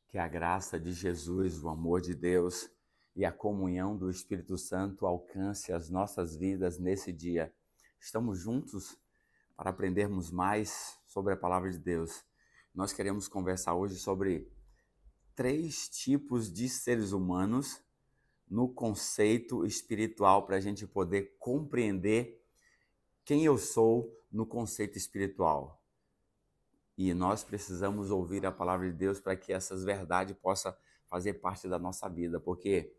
Que a graça de Jesus, o amor de Deus e a comunhão do Espírito Santo alcance as nossas vidas nesse dia. Estamos juntos para aprendermos mais sobre a palavra de Deus. Nós queremos conversar hoje sobre 3 tipos de seres humanos no conceito espiritual para a gente poder compreender quem eu sou no conceito espiritual. E nós precisamos ouvir a palavra de Deus para que essas verdades possam fazer parte da nossa vida. Porque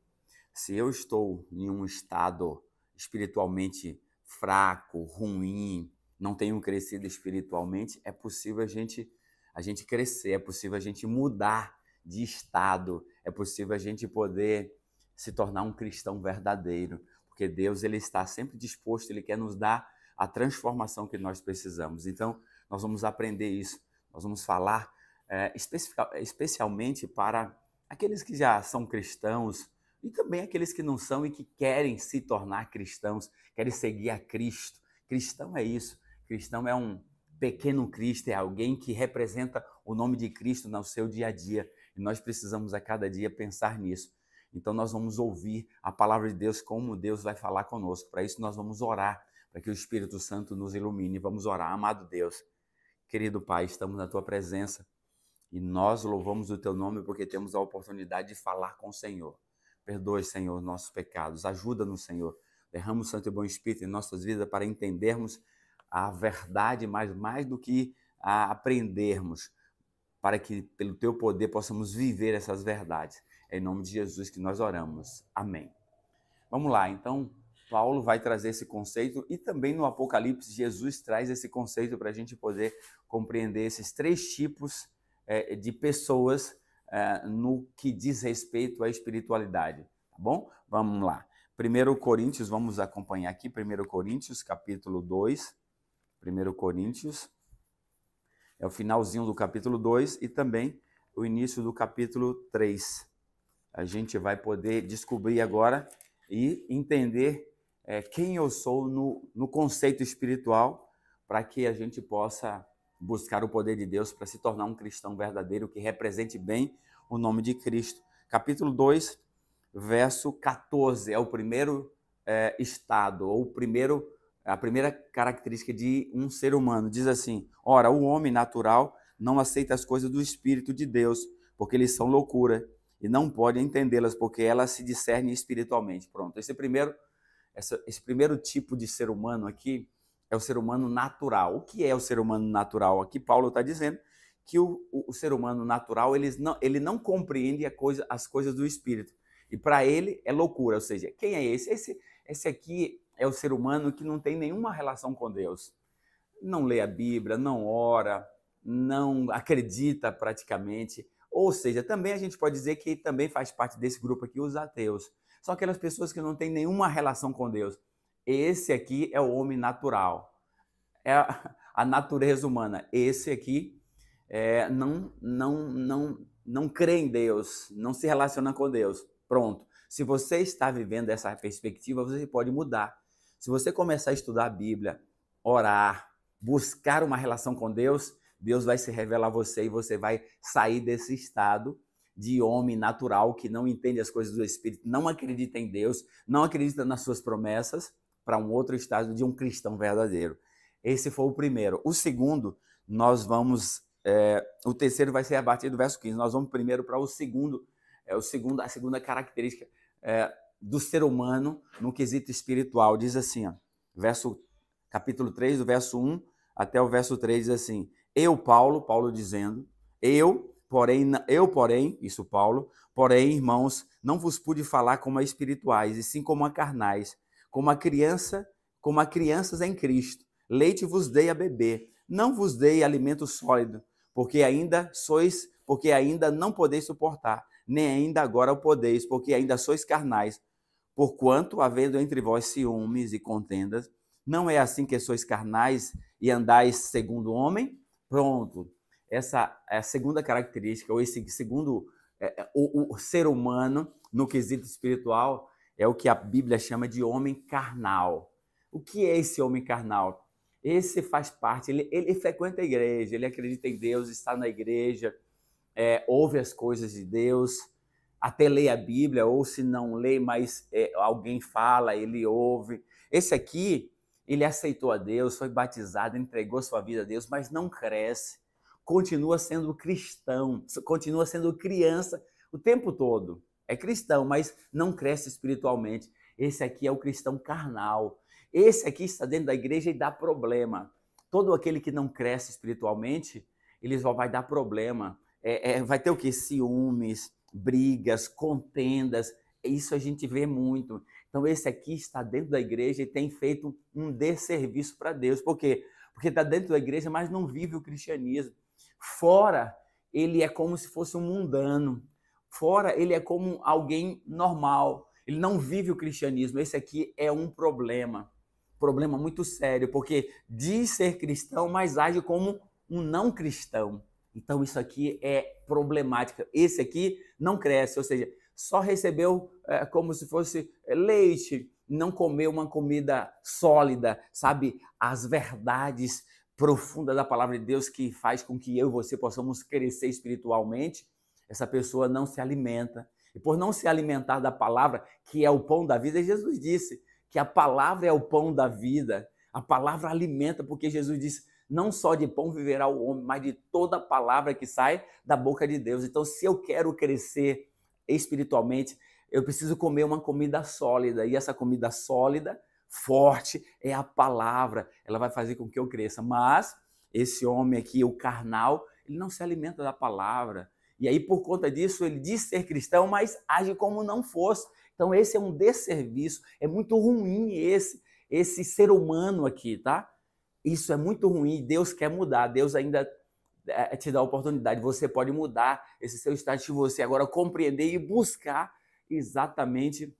se eu estou em um estado espiritualmente fraco, ruim, não tenho crescido espiritualmente, é possível a gente crescer, é possível a gente mudar de estado, é possível a gente poder se tornar um cristão verdadeiro. Porque Deus, ele está sempre disposto, ele quer nos dar a transformação que nós precisamos. Então, nós vamos aprender isso. Nós vamos falar especialmente para aqueles que já são cristãos e também aqueles que não são e que querem se tornar cristãos, querem seguir a Cristo. Cristão é isso. Cristão é um pequeno Cristo, é alguém que representa o nome de Cristo no seu dia a dia. E nós precisamos a cada dia pensar nisso. Então nós vamos ouvir a palavra de Deus, como Deus vai falar conosco. Para isso nós vamos orar, para que o Espírito Santo nos ilumine. Vamos orar. Amado Deus, querido Pai, estamos na Tua presença e nós louvamos o Teu nome porque temos a oportunidade de falar com o Senhor. Perdoe, Senhor, nossos pecados. Ajuda-nos, Senhor. Derrama o Santo e Bom Espírito em nossas vidas para entendermos a verdade, mas mais do que a aprendermos, para que pelo Teu poder possamos viver essas verdades. É em nome de Jesus que nós oramos. Amém. Vamos lá, então, Paulo vai trazer esse conceito e também no Apocalipse Jesus traz esse conceito para a gente poder compreender esses 3 tipos de pessoas no que diz respeito à espiritualidade, tá bom? Vamos lá. 1 Coríntios, vamos acompanhar aqui, 1 Coríntios, capítulo 2. 1 Coríntios, é o finalzinho do capítulo 2 e também o início do capítulo 3. A gente vai poder descobrir agora e entender quem eu sou no conceito espiritual, para que a gente possa buscar o poder de Deus para se tornar um cristão verdadeiro que represente bem o nome de Cristo. Capítulo 2, verso 14, é o primeiro estado, ou a primeira característica de um ser humano. Diz assim: ora, o homem natural não aceita as coisas do Espírito de Deus, porque eles são loucura, e não pode entendê-las, porque elas se discernem espiritualmente. Pronto, esse primeiro tipo de ser humano aqui é o ser humano natural. O que é o ser humano natural? Aqui Paulo está dizendo que o ser humano natural ele não compreende as coisas do Espírito. E para ele é loucura. Ou seja, quem é esse? Esse aqui é o ser humano que não tem nenhuma relação com Deus. Não lê a Bíblia, não ora, não acredita praticamente. Ou seja, também a gente pode dizer que também faz parte desse grupo aqui os ateus. São aquelas pessoas que não têm nenhuma relação com Deus. Esse aqui é o homem natural, é a natureza humana. Esse aqui não crê em Deus, não se relaciona com Deus. Pronto. Se você está vivendo essa perspectiva, você pode mudar. Se você começar a estudar a Bíblia, orar, buscar uma relação com Deus, Deus vai se revelar a você e você vai sair desse estado de homem natural que não entende as coisas do Espírito, não acredita em Deus, não acredita nas suas promessas, para um outro estado de um cristão verdadeiro. Esse foi o primeiro. O segundo, o terceiro vai ser a partir do verso 15. Nós vamos primeiro para a segunda característica do ser humano no quesito espiritual. Diz assim, ó, capítulo 3, do verso 1 até o verso 3, diz assim: eu, Paulo dizendo, isso Paulo, porém, irmãos, não vos pude falar como a espirituais, e sim como a carnais, como a crianças em Cristo. Leite vos dei a beber, não vos dei alimento sólido, porque ainda não podeis suportar, nem ainda agora o podeis, porque ainda sois carnais. Porquanto, havendo entre vós ciúmes e contendas, não é assim que sois carnais e andais segundo o homem? Pronto. Essa é a segunda característica, ou esse segundo, o ser humano, no quesito espiritual, é o que a Bíblia chama de homem carnal. O que é esse homem carnal? Esse faz parte, ele frequenta a igreja, ele acredita em Deus, está na igreja, ouve as coisas de Deus, até lê a Bíblia, ou se não lê, mas alguém fala, ele ouve. Esse aqui, ele aceitou a Deus, foi batizado, entregou sua vida a Deus, mas não cresce, continua sendo cristão, continua sendo criança o tempo todo. É cristão, mas não cresce espiritualmente. Esse aqui é o cristão carnal. Esse aqui está dentro da igreja e dá problema. Todo aquele que não cresce espiritualmente, ele vai dar problema. Vai ter o quê? Ciúmes, brigas, contendas. Isso a gente vê muito. Então esse aqui está dentro da igreja e tem feito um desserviço para Deus. Por quê? Porque está dentro da igreja, mas não vive o cristianismo. Fora, ele é como se fosse um mundano. Fora, ele é como alguém normal. Ele não vive o cristianismo. Esse aqui é um problema muito sério, porque diz ser cristão, mas age como um não cristão. Então isso aqui é problemático. Esse aqui não cresce, ou seja, só recebeu como se fosse leite, não comeu uma comida sólida, sabe? As verdades profundas da palavra de Deus que faz com que eu e você possamos crescer espiritualmente. Essa pessoa não se alimenta. E por não se alimentar da palavra, que é o pão da vida, Jesus disse que a palavra é o pão da vida. A palavra alimenta, porque Jesus disse, não só de pão viverá o homem, mas de toda a palavra que sai da boca de Deus. Então, se eu quero crescer espiritualmente, eu preciso comer uma comida sólida. E essa comida sólida, forte, é a palavra. Ela vai fazer com que eu cresça. Mas esse homem aqui, o carnal, ele não se alimenta da palavra. E aí, por conta disso, ele diz ser cristão, mas age como não fosse. Então, esse é um desserviço. É muito ruim esse ser humano aqui, tá? Isso é muito ruim. Deus quer mudar. Deus ainda te dá a oportunidade. Você pode mudar esse seu estado de você agora, compreender e buscar exatamente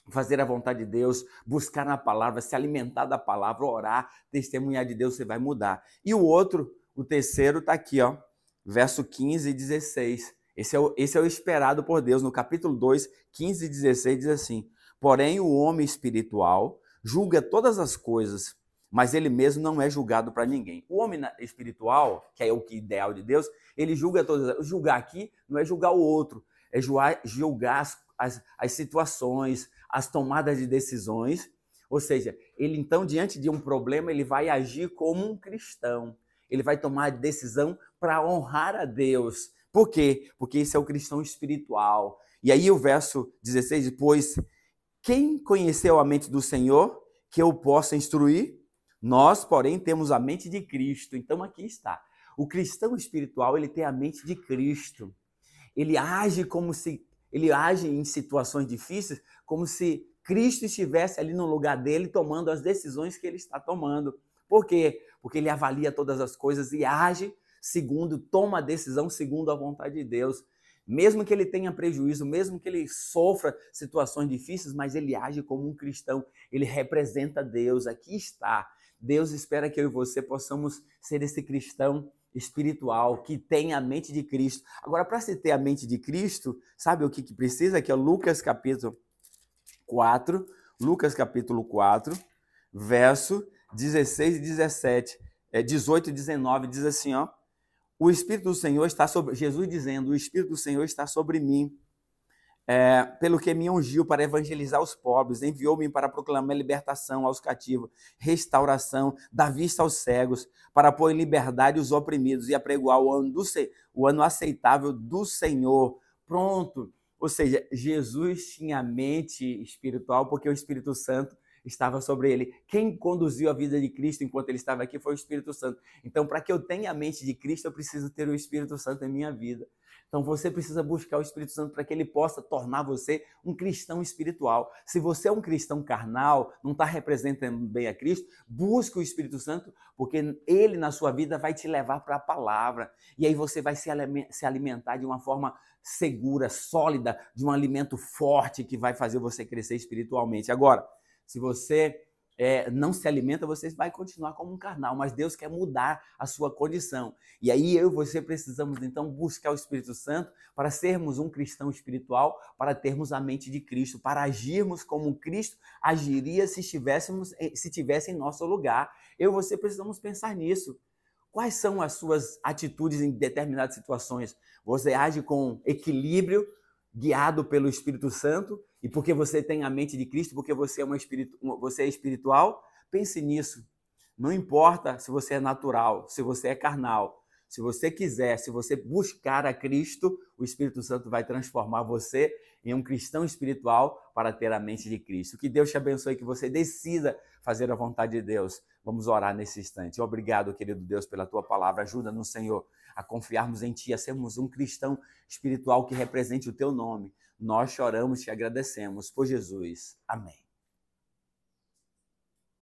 fazer a vontade de Deus, buscar na palavra, se alimentar da palavra, orar, testemunhar de Deus, você vai mudar. E o outro, o terceiro, está aqui, ó, verso 15 e 16. Esse é o esperado por Deus. No capítulo 2, 15 e 16, diz assim: porém, o homem espiritual julga todas as coisas, mas ele mesmo não é julgado para ninguém. O homem espiritual, que é o ideal de Deus, ele julga todas. Julgar aqui não é julgar o outro, é julgar as situações, as tomadas de decisões. Ou seja, ele então, diante de um problema, ele vai agir como um cristão. Ele vai tomar a decisão para honrar a Deus. Por quê? Porque esse é o cristão espiritual. E aí o verso 16, pois quem conheceu a mente do Senhor que eu possa instruir? Nós, porém, temos a mente de Cristo. Então aqui está. O cristão espiritual, ele tem a mente de Cristo. Ele age em situações difíceis como se Cristo estivesse ali no lugar dele tomando as decisões que ele está tomando. Por quê? Porque ele avalia todas as coisas e age toma a decisão segundo a vontade de Deus. Mesmo que ele tenha prejuízo, mesmo que ele sofra situações difíceis, mas ele age como um cristão, ele representa Deus. Aqui está. Deus espera que eu e você possamos ser esse cristão espiritual que tem a mente de Cristo. Agora, para se ter a mente de Cristo, sabe o que precisa? Aqui é Lucas capítulo 4, verso 16 e 17, 18 e 19, diz assim, ó: o Espírito do Senhor está sobre... Jesus dizendo, o Espírito do Senhor está sobre mim, pelo que me ungiu para evangelizar os pobres, enviou-me para proclamar libertação aos cativos, restauração, dar vista aos cegos, para pôr em liberdade os oprimidos e apregoar o ano aceitável do Senhor. Pronto. Ou seja, Jesus tinha mente espiritual porque o Espírito Santo estava sobre ele. Quem conduziu a vida de Cristo enquanto ele estava aqui foi o Espírito Santo. Então, para que eu tenha a mente de Cristo, eu preciso ter o Espírito Santo em minha vida. Então, você precisa buscar o Espírito Santo para que ele possa tornar você um cristão espiritual. Se você é um cristão carnal, não está representando bem a Cristo, busque o Espírito Santo, porque ele na sua vida vai te levar para a palavra. E aí você vai se alimentar de uma forma segura, sólida, de um alimento forte que vai fazer você crescer espiritualmente. Agora, se você não se alimenta, você vai continuar como um carnal, mas Deus quer mudar a sua condição. E aí eu e você precisamos então buscar o Espírito Santo para sermos um cristão espiritual, para termos a mente de Cristo, para agirmos como Cristo agiria se estivesse em nosso lugar. Eu e você precisamos pensar nisso. Quais são as suas atitudes em determinadas situações? Você age com equilíbrio, guiado pelo Espírito Santo, e porque você tem a mente de Cristo, porque você é espiritual? Pense nisso. Não importa se você é natural, se você é carnal. Se você quiser, se você buscar a Cristo, o Espírito Santo vai transformar você em um cristão espiritual para ter a mente de Cristo. Que Deus te abençoe, que você decida fazer a vontade de Deus. Vamos orar nesse instante. Obrigado, querido Deus, pela tua palavra. Ajuda-nos, Senhor, a confiarmos em Ti, a sermos um cristão espiritual que represente o Teu nome. Nós choramos e te agradecemos por Jesus. Amém.